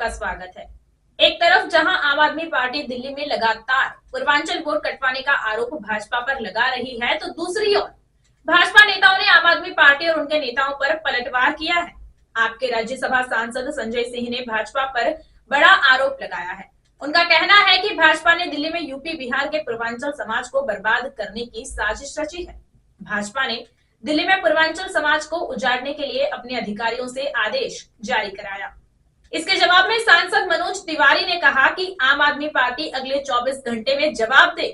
आपका स्वागत है। एक तरफ जहां आम आदमी पार्टी दिल्ली में लगातार पूर्वांचल वोट कटवाने का आरोप भाजपा पर लगा रही है, तो दूसरी ओर भाजपा नेताओं ने आम आदमी पार्टी और उनके नेताओं पर पलटवार किया है। आपके राज्यसभा सांसद संजय सिंह ने भाजपा पर बड़ा आरोप लगाया है। उनका कहना है कि भाजपा ने दिल्ली में यूपी बिहार के पूर्वांचल समाज को बर्बाद करने की साजिश रची है। भाजपा ने दिल्ली में पूर्वांचल समाज को उजाड़ने के लिए अपने अधिकारियों से आदेश जारी कराया। इसके जवाब में सांसद मनोज तिवारी ने कहा कि आम आदमी पार्टी अगले 24 घंटे में जवाब दे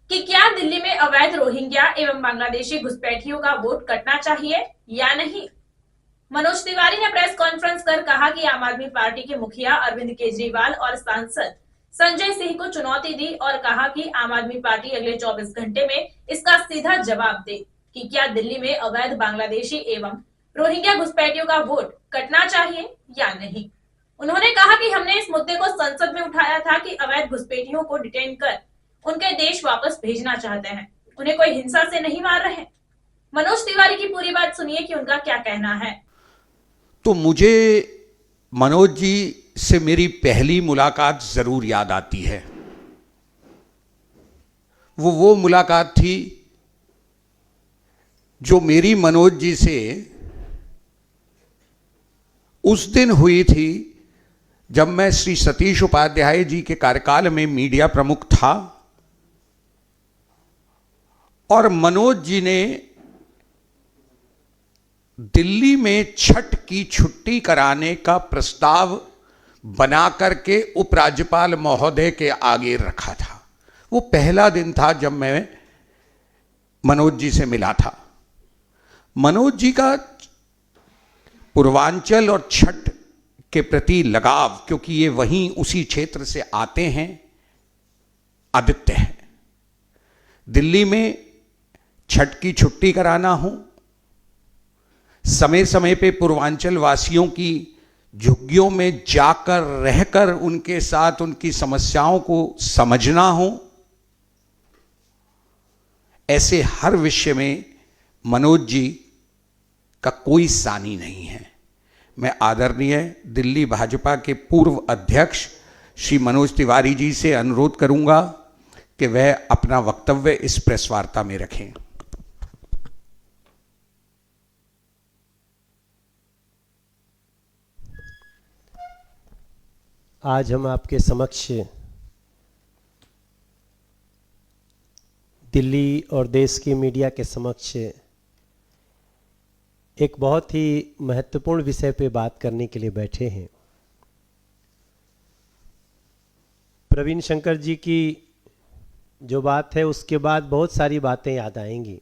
कि क्या दिल्ली में अवैध रोहिंग्या एवं बांग्लादेशी घुसपैठियों का वोट कटना चाहिए या नहीं। मनोज तिवारी ने प्रेस कॉन्फ्रेंस कर कहा कि आम आदमी पार्टी के मुखिया अरविंद केजरीवाल और सांसद संजय सिंह को चुनौती दी और कहा कि आम आदमी पार्टी अगले 24 घंटे में इसका सीधा जवाब दे कि क्या दिल्ली में अवैध बांग्लादेशी एवं रोहिंग्या घुसपैठियों का वोट कटना चाहिए या नहीं। उन्होंने कहा कि हमने इस मुद्दे को संसद में उठाया था कि अवैध घुसपैठियों को डिटेन कर उनके देश वापस भेजना चाहते हैं, उन्हें कोई हिंसा से नहीं मार रहे। मनोज तिवारी की पूरी बात सुनिए कि उनका क्या कहना है। तो मुझे मनोज जी से मेरी पहली मुलाकात जरूर याद आती है। वो मुलाकात थी जो मेरी मनोज जी से उस दिन हुई थी जब मैं श्री सतीश उपाध्याय जी के कार्यकाल में मीडिया प्रमुख था और मनोज जी ने दिल्ली में छठ की छुट्टी कराने का प्रस्ताव बना करके उपराज्यपाल महोदय के आगे रखा था। वो पहला दिन था जब मैं मनोज जी से मिला था। मनोज जी का पूर्वांचल और छठ के प्रति लगाव, क्योंकि ये वहीं उसी क्षेत्र से आते हैं, आदित्य है। दिल्ली में छठ की छुट्टी कराना हो, समय समय पे पूर्वांचल वासियों की झुग्गियों में जाकर रहकर उनके साथ उनकी समस्याओं को समझना हो, ऐसे हर विषय में मनोज जी का कोई सानी नहीं है। मैं आदरणीय दिल्ली भाजपा के पूर्व अध्यक्ष श्री मनोज तिवारी जी से अनुरोध करूंगा कि वह अपना वक्तव्य इस प्रेस वार्ता में रखें। आज हम आपके समक्ष दिल्ली और देश की मीडिया के समक्ष एक बहुत ही महत्वपूर्ण विषय पे बात करने के लिए बैठे हैं। प्रवीण शंकर जी की जो बात है उसके बाद बहुत सारी बातें याद आएंगी।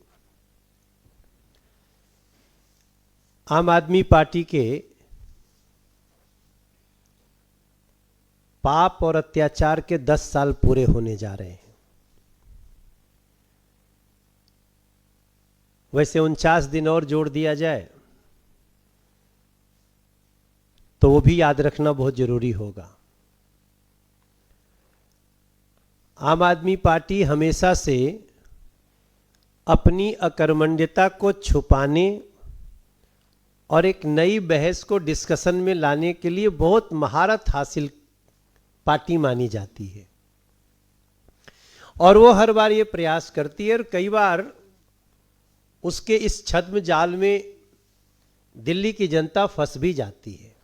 आम आदमी पार्टी के पाप और अत्याचार के 10 साल पूरे होने जा रहे हैं। वैसे 49 दिन और जोड़ दिया जाए तो वो भी याद रखना बहुत जरूरी होगा। आम आदमी पार्टी हमेशा से अपनी अकर्मण्यता को छुपाने और एक नई बहस को डिस्कशन में लाने के लिए बहुत महारत हासिल पार्टी मानी जाती है और वो हर बार ये प्रयास करती है और कई बार उसके इस छद्म जाल में दिल्ली की जनता फंस भी जाती है।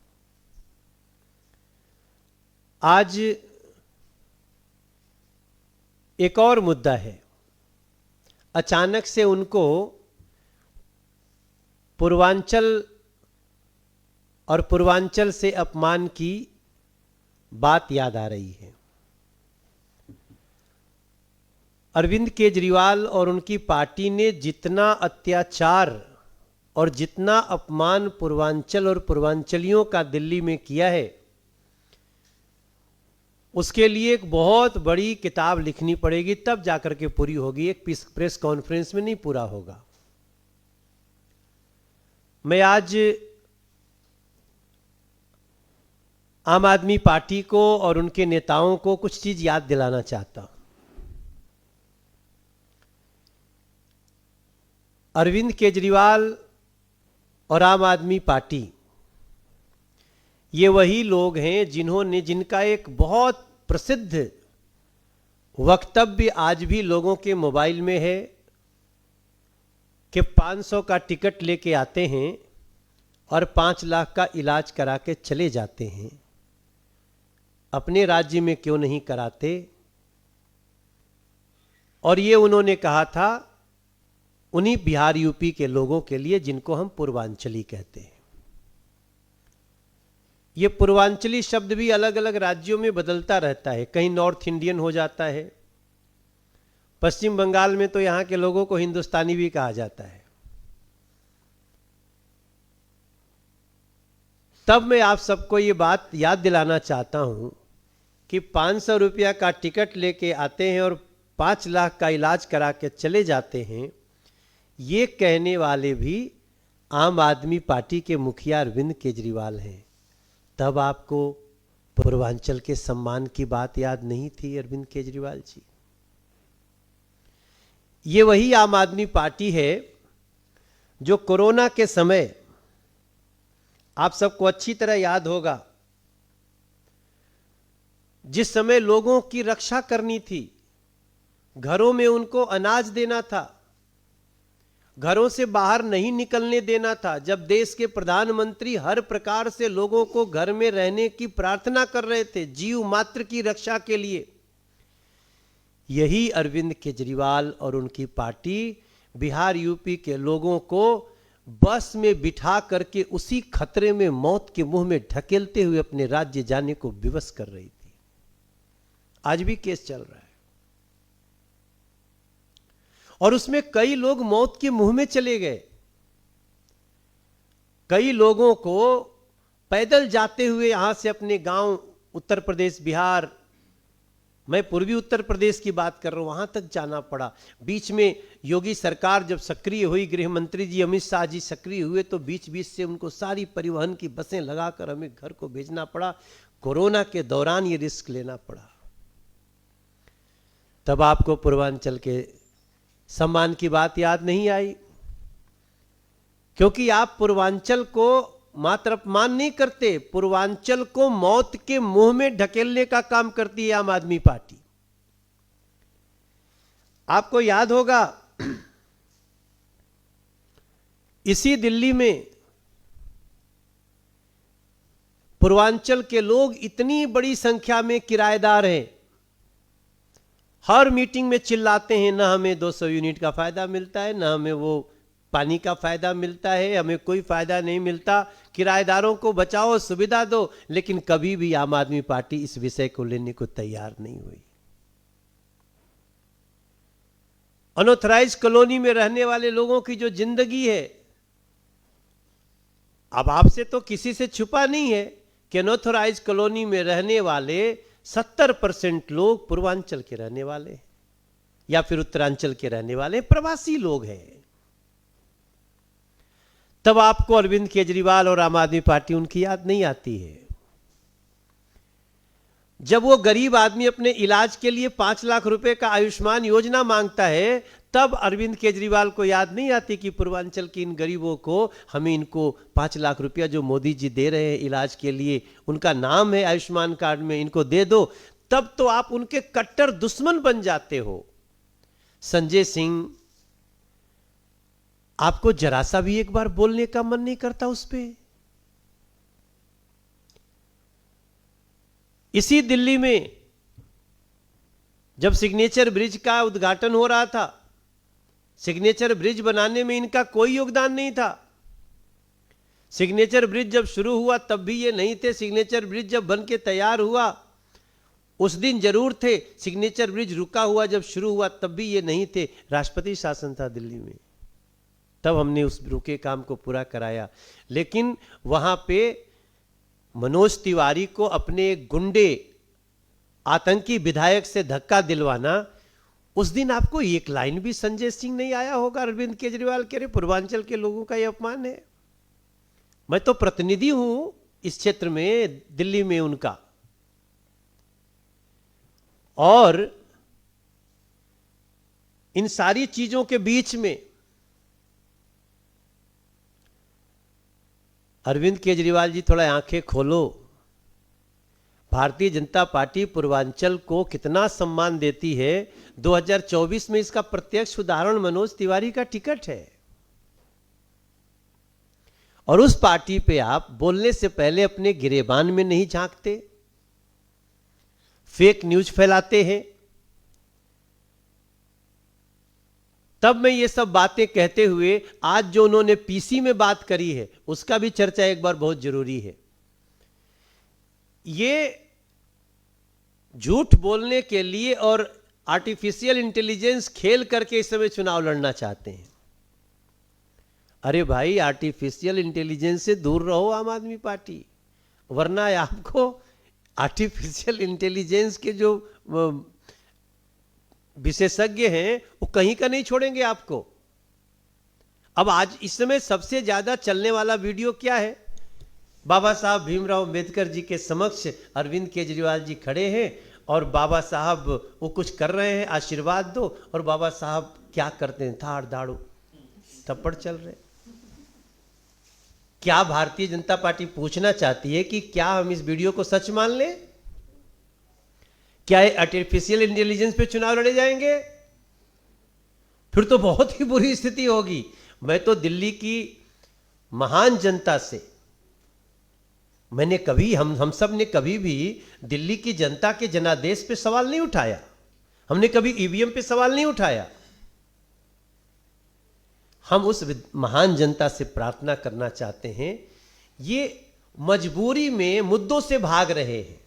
आज एक और मुद्दा है। अचानक से उनको पूर्वांचल और पूर्वांचल से अपमान की बात याद आ रही है। अरविंद केजरीवाल और उनकी पार्टी ने जितना अत्याचार और जितना अपमान पूर्वांचल और पूर्वांचलियों का दिल्ली में किया है, उसके लिए एक बहुत बड़ी किताब लिखनी पड़ेगी, तब जाकर के पूरी होगी। एक प्रेस कॉन्फ्रेंस में नहीं पूरा होगा। मैं आज आम आदमी पार्टी को और उनके नेताओं को कुछ चीज याद दिलाना चाहता हूं। अरविंद केजरीवाल और आम आदमी पार्टी ये वही लोग हैं जिनका एक बहुत प्रसिद्ध वक्तव्य आज भी लोगों के मोबाइल में है कि 500 का टिकट लेके आते हैं और 5 लाख का इलाज करा के चले जाते हैं, अपने राज्य में क्यों नहीं कराते। और ये उन्होंने कहा था उन्हीं बिहार यूपी के लोगों के लिए जिनको हम पूर्वांचली कहते हैं। ये पूर्वांचली शब्द भी अलग अलग राज्यों में बदलता रहता है, कहीं नॉर्थ इंडियन हो जाता है, पश्चिम बंगाल में तो यहां के लोगों को हिंदुस्तानी भी कहा जाता है। तब मैं आप सबको ये बात याद दिलाना चाहता हूं कि 500 रुपया का टिकट लेके आते हैं और 5 लाख का इलाज करा के चले जाते हैं, ये कहने वाले भी आम आदमी पार्टी के मुखिया अरविंद केजरीवाल हैं। तब आपको पूर्वांचल के सम्मान की बात याद नहीं थी अरविंद केजरीवाल जी। ये वही आम आदमी पार्टी है जो कोरोना के समय, आप सबको अच्छी तरह याद होगा, जिस समय लोगों की रक्षा करनी थी, घरों में उनको अनाज देना था, घरों से बाहर नहीं निकलने देना था, जब देश के प्रधानमंत्री हर प्रकार से लोगों को घर में रहने की प्रार्थना कर रहे थे जीव मात्र की रक्षा के लिए, यही अरविंद केजरीवाल और उनकी पार्टी बिहार यूपी के लोगों को बस में बिठा करके उसी खतरे में मौत के मुंह में ढकेलते हुए अपने राज्य जाने को विवश कर रही थी। आज भी केस चल रहा है और उसमें कई लोग मौत के मुंह में चले गए। कई लोगों को पैदल जाते हुए यहां से अपने गांव उत्तर प्रदेश, बिहार, मैं पूर्वी उत्तर प्रदेश की बात कर रहा हूं, वहां तक जाना पड़ा। बीच में योगी सरकार जब सक्रिय हुई, गृह मंत्री जी अमित शाह जी सक्रिय हुए, तो बीच बीच से उनको सारी परिवहन की बसें लगाकर हमें घर को भेजना पड़ा। कोरोना के दौरान ये रिस्क लेना पड़ा। तब आपको पूर्वांचल के सम्मान की बात याद नहीं आई, क्योंकि आप पूर्वांचल को मात्र अपमान नहीं करते, पूर्वांचल को मौत के मुंह में ढकेलने का काम करती है आम आदमी पार्टी। आपको याद होगा इसी दिल्ली में पूर्वांचल के लोग इतनी बड़ी संख्या में किराएदार हैं, हर मीटिंग में चिल्लाते हैं, ना हमें 200 यूनिट का फायदा मिलता है, ना हमें वो पानी का फायदा मिलता है, हमें कोई फायदा नहीं मिलता, किराएदारों को बचाओ, सुविधा दो। लेकिन कभी भी आम आदमी पार्टी इस विषय को लेने को तैयार नहीं हुई। अनऑथराइज कॉलोनी में रहने वाले लोगों की जो जिंदगी है, अब आपसे तो किसी से छुपा नहीं है कि अनऑथराइज कॉलोनी में रहने वाले 70% लोग पूर्वांचल के रहने वाले या फिर उत्तरांचल के रहने वाले प्रवासी लोग हैं। तब आपको अरविंद केजरीवाल और आम आदमी पार्टी उनकी याद नहीं आती है। जब वो गरीब आदमी अपने इलाज के लिए 5 लाख रुपए का आयुष्मान योजना मांगता है, तब अरविंद केजरीवाल को याद नहीं आती कि पूर्वांचल के इन गरीबों को, हमें इनको 5 लाख रुपया जो मोदी जी दे रहे हैं इलाज के लिए, उनका नाम है आयुष्मान कार्ड में, इनको दे दो। तब तो आप उनके कट्टर दुश्मन बन जाते हो। संजय सिंह, आपको जरा सा भी एक बार बोलने का मन नहीं करता उस पे? इसी दिल्ली में जब सिग्नेचर ब्रिज का उद्घाटन हो रहा था, सिग्नेचर ब्रिज बनाने में इनका कोई योगदान नहीं था। सिग्नेचर ब्रिज जब शुरू हुआ तब भी ये नहीं थे। सिग्नेचर ब्रिज जब बन के तैयार हुआ उस दिन जरूर थे। सिग्नेचर ब्रिज रुका हुआ जब शुरू हुआ तब भी ये नहीं थे। राष्ट्रपति शासन था दिल्ली में, तब हमने उस रुके काम को पूरा कराया। लेकिन वहां पे मनोज तिवारी को अपने गुंडे आतंकी विधायक से धक्का दिलवाना, उस दिन आपको एक लाइन भी संजय सिंह नहीं आया होगा अरविंद केजरीवाल के, पूर्वांचल के लोगों का यह अपमान है। मैं तो प्रतिनिधि हूं इस क्षेत्र में, दिल्ली में उनका, और इन सारी चीजों के बीच में अरविंद केजरीवाल जी थोड़ा आंखें खोलो। भारतीय जनता पार्टी पूर्वांचल को कितना सम्मान देती है, 2024 में इसका प्रत्यक्ष उदाहरण मनोज तिवारी का टिकट है। और उस पार्टी पे आप बोलने से पहले अपने गिरेबान में नहीं झांकते, फेक न्यूज फैलाते हैं। तब मैं ये सब बातें कहते हुए आज जो उन्होंने पीसी में बात करी है उसका भी चर्चा एक बार बहुत जरूरी है। ये झूठ बोलने के लिए और आर्टिफिशियल इंटेलिजेंस खेल करके इस समय चुनाव लड़ना चाहते हैं। अरे भाई, आर्टिफिशियल इंटेलिजेंस से दूर रहो आम आदमी पार्टी, वरना आपको आर्टिफिशियल इंटेलिजेंस के जो विशेषज्ञ हैं वो कहीं का नहीं छोड़ेंगे आपको। अब आज इस समय सबसे ज्यादा चलने वाला वीडियो क्या है? बाबा साहब भीमराव अंबेडकर जी के समक्ष अरविंद केजरीवाल जी खड़े हैं और बाबा साहब वो कुछ कर रहे हैं, आशीर्वाद दो, और बाबा साहब क्या करते हैं, धाड़ धाड़ू थप्पड़ चल रहे। क्या भारतीय जनता पार्टी पूछना चाहती है कि क्या हम इस वीडियो को सच मान लें? क्या आर्टिफिशियल इंटेलिजेंस पे चुनाव लड़े जाएंगे? फिर तो बहुत ही बुरी स्थिति होगी। मैं तो दिल्ली की महान जनता से, मैंने कभी हम सब ने कभी भी दिल्ली की जनता के जनादेश पे सवाल नहीं उठाया, हमने कभी ईवीएम पे सवाल नहीं उठाया। हम उस महान जनता से प्रार्थना करना चाहते हैं, ये मजबूरी में मुद्दों से भाग रहे हैं।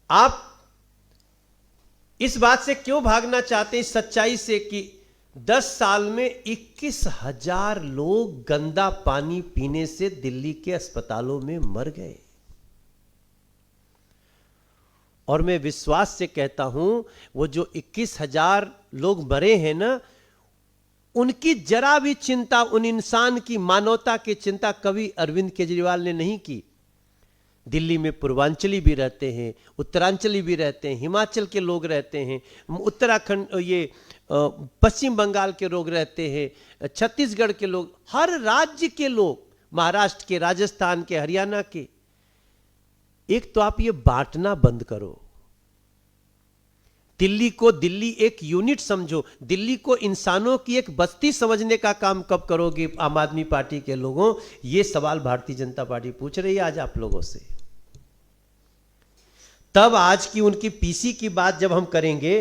आप इस बात से क्यों भागना चाहते हैं, इस सच्चाई से कि 10 साल में 21,000 लोग गंदा पानी पीने से दिल्ली के अस्पतालों में मर गए। और मैं विश्वास से कहता हूं, वो जो 21,000 लोग मरे हैं ना, उनकी जरा भी चिंता, उन इंसान की मानवता की चिंता कभी अरविंद केजरीवाल ने नहीं की। दिल्ली में पूर्वांचली भी रहते हैं, उत्तरांचली भी रहते हैं, हिमाचल के लोग रहते हैं, उत्तराखंड, ये पश्चिम बंगाल के लोग रहते हैं, छत्तीसगढ़ के लोग, हर राज्य के लोग, महाराष्ट्र के, राजस्थान के, हरियाणा के। एक तो आप ये बांटना बंद करो, दिल्ली को दिल्ली एक यूनिट समझो, दिल्ली को इंसानों की एक बस्ती समझने का काम कब करोगे आम आदमी पार्टी के लोगों? ये सवाल भारतीय जनता पार्टी पूछ रही है आज आप लोगों से। तब आज की उनकी पीसी की बात जब हम करेंगे,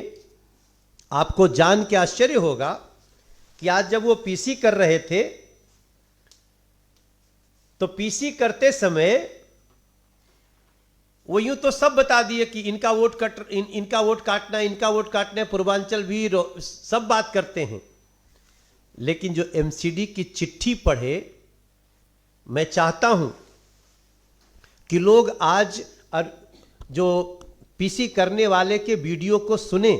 आपको जान के आश्चर्य होगा कि आज जब वो पीसी कर रहे थे, तो पीसी करते समय वो यूं तो सब बता दिए कि इनका वोट इनका वोट काटना, इनका वोट काटना है, पूर्वांचल भी सब बात करते हैं। लेकिन जो एमसीडी की चिट्ठी पढ़े, मैं चाहता हूं कि लोग आज जो पीसी करने वाले के वीडियो को सुने।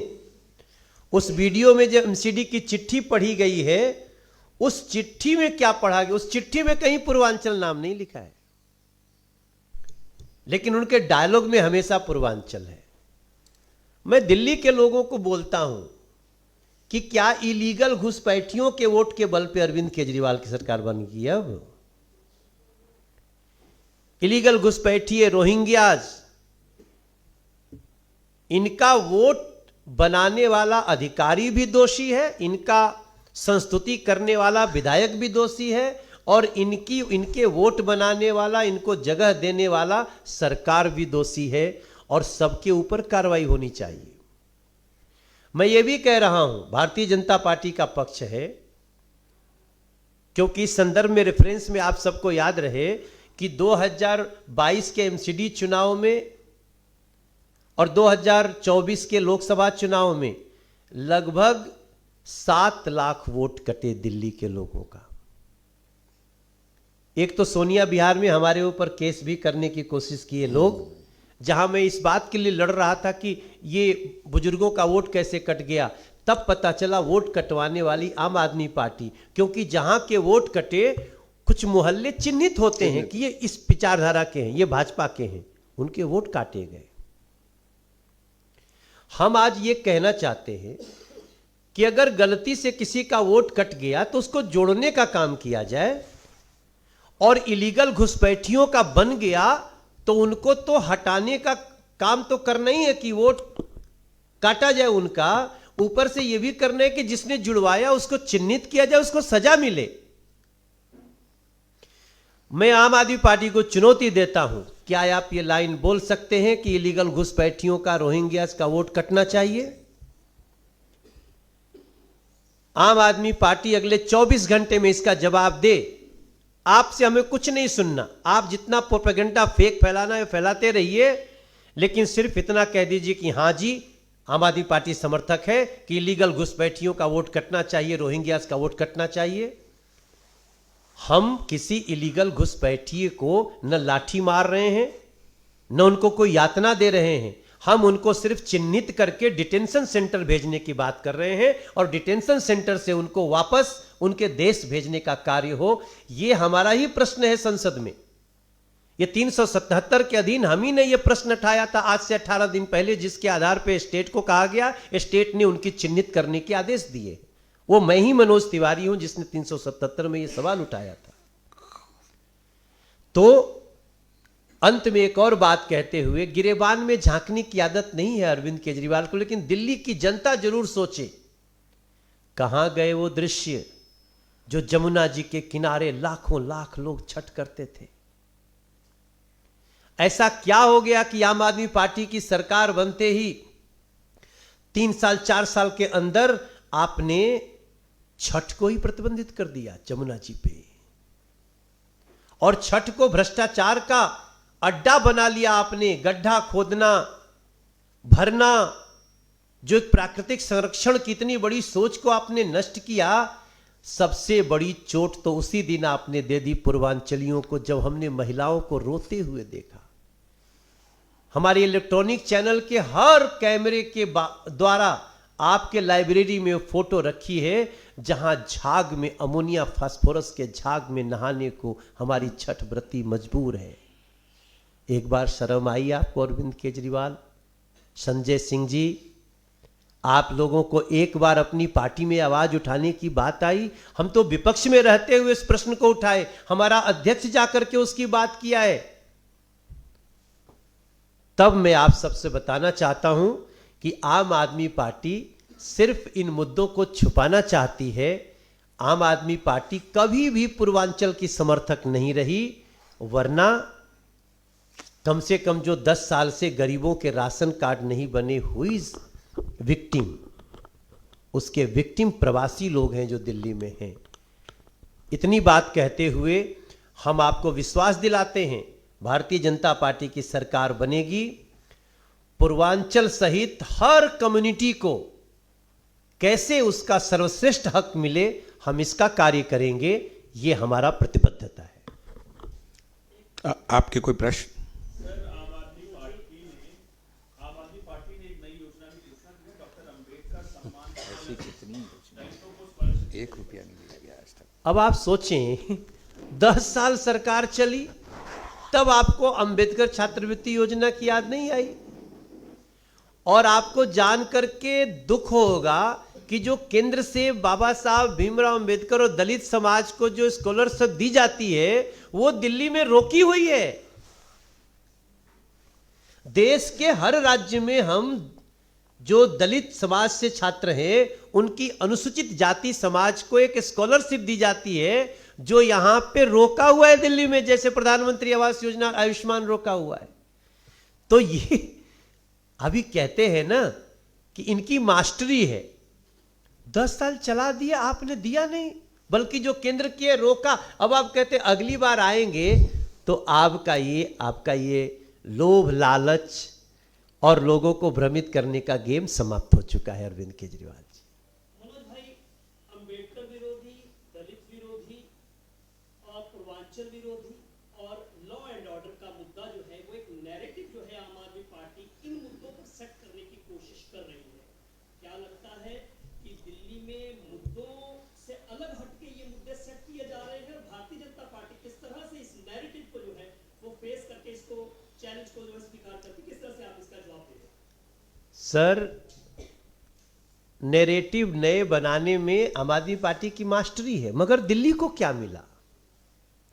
उस वीडियो में जो एमसीडी की चिट्ठी पढ़ी गई है, उस चिट्ठी में क्या पढ़ा गया? उस चिट्ठी में कहीं पूर्वांचल नाम नहीं लिखा है, लेकिन उनके डायलॉग में हमेशा पूर्वांचल है। मैं दिल्ली के लोगों को बोलता हूं कि क्या इलीगल घुसपैठियों के वोट के बल पे अरविंद केजरीवाल की सरकार बन गई? अब इलीगल घुसपैठिए, रोहिंग्याज, इनका वोट बनाने वाला अधिकारी भी दोषी है, इनका संस्तुति करने वाला विधायक भी दोषी है, और इनके वोट बनाने वाला, इनको जगह देने वाला सरकार भी दोषी है, और सबके ऊपर कार्रवाई होनी चाहिए। मैं ये भी कह रहा हूं, भारतीय जनता पार्टी का पक्ष है, क्योंकि इस संदर्भ में रेफरेंस में आप सबको याद रहे कि 2022 के एमसीडी चुनाव में और 2024 के लोकसभा चुनाव में लगभग 7 लाख वोट कटे दिल्ली के लोगों का। एक तो सोनिया बिहार में हमारे ऊपर केस भी करने की कोशिश किए लोग, जहां मैं इस बात के लिए लड़ रहा था कि ये बुजुर्गों का वोट कैसे कट गया। तब पता चला वोट कटवाने वाली आम आदमी पार्टी, क्योंकि जहां के वोट कटे कुछ मोहल्ले चिन्हित होते हैं कि ये इस विचारधारा के हैं, ये भाजपा के हैं, उनके वोट काटे गए। हम आज ये कहना चाहते हैं कि अगर गलती से किसी का वोट कट गया तो उसको जोड़ने का काम किया जाए, और इलीगल घुसपैठियों का बन गया तो तो उनको तो हटाने का काम तो करना ही है कि वोट काटा जाए उनका, ऊपर से यह भी करना है कि जिसने जुड़वाया उसको चिन्हित किया जाए, उसको सजा मिले। मैं आम आदमी पार्टी को चुनौती देता हूं, क्या आप ये लाइन बोल सकते हैं कि इलीगल घुसपैठियों का, रोहिंग्यास का वोट कटना चाहिए? आम आदमी पार्टी अगले 24 घंटे में इसका जवाब दे। आपसे हमें कुछ नहीं सुनना, आप जितना प्रोपेगेंडा फेक फैलाना है फैलाते रहिए, लेकिन सिर्फ इतना कह दीजिए कि हां जी, आम आदमी पार्टी समर्थक है कि इलीगल घुसपैठियों का वोट कटना चाहिए, रोहिंग्यास का वोट कटना चाहिए। हम किसी इलीगल घुसपैठिए को न लाठी मार रहे हैं, न उनको कोई यातना दे रहे हैं। हम उनको सिर्फ चिन्हित करके डिटेंशन सेंटर भेजने की बात कर रहे हैं, और डिटेंशन सेंटर से उनको वापस उनके देश भेजने का कार्य हो, यह हमारा ही प्रश्न है संसद में। ये 377 के अधीन हम ही ने यह प्रश्न उठाया था आज से 18 दिन पहले, जिसके आधार पर स्टेट को कहा गया, स्टेट ने उनकी चिन्हित करने के आदेश दिए। वो मैं ही मनोज तिवारी हूं जिसने 377 में यह सवाल उठाया था। तो अंत में एक और बात कहते हुए, गिरेबान में झांकने की आदत नहीं है अरविंद केजरीवाल को, लेकिन दिल्ली की जनता जरूर सोचे, कहां गए वो दृश्य जो जमुना जी के किनारे लाखों लाख लोग छठ करते थे? ऐसा क्या हो गया कि आम आदमी पार्टी की सरकार बनते ही 3 साल 4 साल के अंदर आपने छठ को ही प्रतिबंधित कर दिया जमुना जी पे, और छठ को भ्रष्टाचार का अड्डा बना लिया आपने। गड्ढा खोदना, भरना, जो एक प्राकृतिक संरक्षण की इतनी बड़ी सोच को आपने नष्ट किया। सबसे बड़ी चोट तो उसी दिन आपने दे दी पूर्वांचलियों को, जब हमने महिलाओं को रोते हुए देखा। हमारे इलेक्ट्रॉनिक चैनल के हर कैमरे के द्वारा आपके लाइब्रेरी में फोटो रखी है, जहां झाग में, अमोनिया फास्फोरस के झाग में नहाने को हमारी छठ व्रती मजबूर है। एक बार शर्म आई आपको अरविंद केजरीवाल, संजय सिंह जी? आप लोगों को एक बार अपनी पार्टी में आवाज उठाने की बात आई? हम तो विपक्ष में रहते हुए इस प्रश्न को उठाए, हमारा अध्यक्ष जाकर के उसकी बात किया है। तब मैं आप सबसे बताना चाहता हूं कि आम आदमी पार्टी सिर्फ इन मुद्दों को छुपाना चाहती है। आम आदमी पार्टी कभी भी पूर्वांचल की समर्थक नहीं रही, वरना कम से कम जो 10 साल से गरीबों के राशन कार्ड नहीं बने, हुई विक्टिम, उसके विक्टिम प्रवासी लोग हैं जो दिल्ली में हैं। इतनी बात कहते हुए हम आपको विश्वास दिलाते हैं, भारतीय जनता पार्टी की सरकार बनेगी। पूर्वांचल सहित हर कम्युनिटी को कैसे उसका सर्वश्रेष्ठ हक मिले, हम इसका कार्य करेंगे। ये हमारा प्रतिबद्धता है। आपके कोई प्रश्न? आम आदमी पार्टी ने एक नई योजना की घोषणा की है, डॉक्टर अंबेडकर सम्मान। ऐसी कितनी योजना, 1 रुपया नहीं दिया गया आज तक। अब आप सोचें, 10 साल सरकार चली, तब आपको अंबेडकर छात्रवृत्ति योजना की याद नहीं आई। और आपको जान करके दुख होगा कि जो केंद्र से बाबा साहब भीमराव अंबेडकर और दलित समाज को जो स्कॉलरशिप दी जाती है, वो दिल्ली में रोकी हुई है। देश के हर राज्य में हम जो दलित समाज से छात्र हैं, उनकी अनुसूचित जाति समाज को एक स्कॉलरशिप दी जाती है, जो यहां पे रोका हुआ है दिल्ली में, जैसे प्रधानमंत्री आवास योजना, आयुष्मान रोका हुआ है। तो ये अभी कहते हैं ना कि इनकी मास्टरी है। 10 साल चला दिया आपने, दिया नहीं, बल्कि जो केंद्र की रोका। अब आप कहते अगली बार आएंगे तो आपका ये लोभ, लालच और लोगों को भ्रमित करने का गेम समाप्त हो चुका है। अरविंद केजरीवाल जी, मनोज भाई, अंबेडकर विरोधी, दलित विरोधी और पूर्वांचल विरोधी और लॉ एंड ऑर्डर का मुद्दा जो है, वो एक नैरेटिव जो है आम आदमी पार्टी इन मुद्दों पर सेट करने की कोशिश कर रही है। क्या लगता है कि दिल्ली में मुद्दों से अलग हटके ये मुद्दे सेट किए जा रहे हैं, और भारतीय जनता पार्टी किस तरह से इस नैरेटिव को जो है वो फेस करके, इसको चैलेंज को जो है स्वीकार करती, किस तरह से आप इसका जवाब देंगे? सर, नैरेटिव नए बनाने में आम आदमी पार्टी की मास्टरी है, मगर दिल्ली को क्या मिला?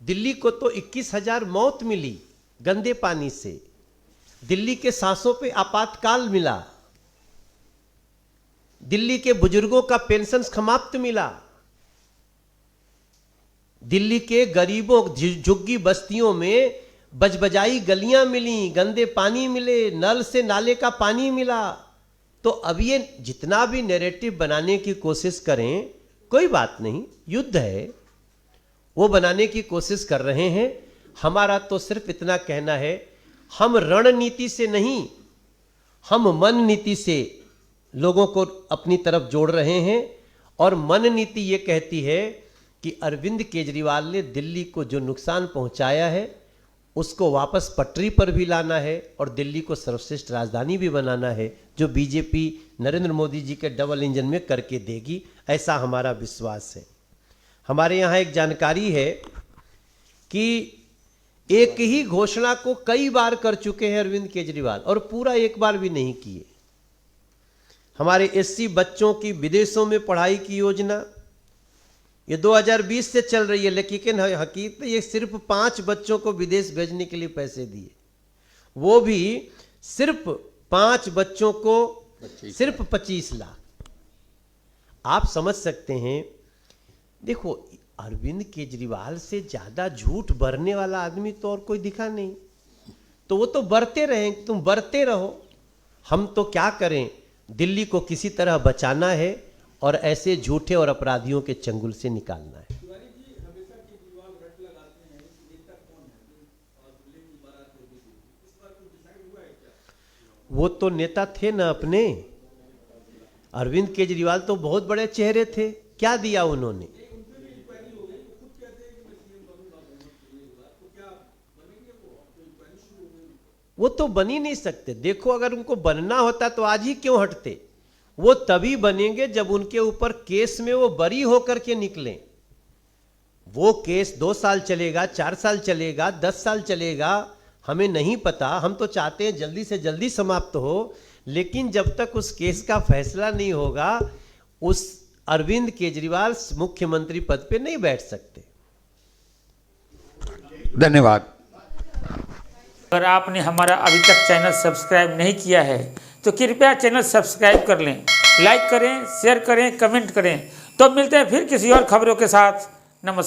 दिल्ली को तो 21,000 मौत मिली गंदे पानी से, दिल्ली के सांसों पे आपातकाल मिला, दिल्ली के बुजुर्गों का पेंशन समाप्त मिला, दिल्ली के गरीबों झुग्गी बस्तियों में बजबजाई गलियां मिली, गंदे पानी मिले, नल से नाले का पानी मिला। तो अब ये जितना भी नैरेटिव बनाने की कोशिश करें, कोई बात नहीं, युद्ध है, वो बनाने की कोशिश कर रहे हैं। हमारा तो सिर्फ इतना कहना है, हम रणनीति से नहीं, हम मन नीति से लोगों को अपनी तरफ जोड़ रहे हैं। और मन नीति ये कहती है कि अरविंद केजरीवाल ने दिल्ली को जो नुकसान पहुंचाया है उसको वापस पटरी पर भी लाना है और दिल्ली को सर्वश्रेष्ठ राजधानी भी बनाना है, जो बीजेपी नरेंद्र मोदी जी के डबल इंजन में करके देगी, ऐसा हमारा विश्वास है। हमारे यहाँ एक जानकारी है कि एक ही घोषणा को कई बार कर चुके हैं अरविंद केजरीवाल और पूरा एक बार भी नहीं किए। हमारे एससी बच्चों की विदेशों में पढ़ाई की योजना ये 2020 से चल रही है, लेकिन हकीकत ये सिर्फ 5 बच्चों को विदेश भेजने के लिए पैसे दिए, वो भी सिर्फ 5 बच्चों को सिर्फ 25 लाख। आप समझ सकते हैं। देखो, अरविंद केजरीवाल से ज्यादा झूठ बरने वाला आदमी तो और कोई दिखा नहीं, तो वो तो बरते रहे, तुम बरते रहो, हम तो क्या करें। दिल्ली को किसी तरह बचाना है और ऐसे झूठे और अपराधियों के चंगुल से निकालना है। वो तो नेता थे ना अपने। अरविंद केजरीवाल तो बहुत बड़े चेहरे थे, क्या दिया उन्होंने? वो तो बन ही नहीं सकते। देखो, अगर उनको बनना होता तो आज ही क्यों हटते? वो तभी बनेंगे जब उनके ऊपर केस में वो बरी होकर के निकले। वो केस 2 साल चलेगा, 4 साल चलेगा, 10 साल चलेगा, हमें नहीं पता। हम तो चाहते हैं जल्दी से जल्दी समाप्त हो, लेकिन जब तक उस केस का फैसला नहीं होगा, उस अरविंद केजरीवाल मुख्यमंत्री पद पे नहीं बैठ सकते। धन्यवाद। अगर आपने हमारा अभी तक चैनल सब्सक्राइब नहीं किया है तो कृपया चैनल सब्सक्राइब कर लें, लाइक करें, शेयर करें, कमेंट करें। तो मिलते हैं फिर किसी और खबरों के साथ। नमस्कार।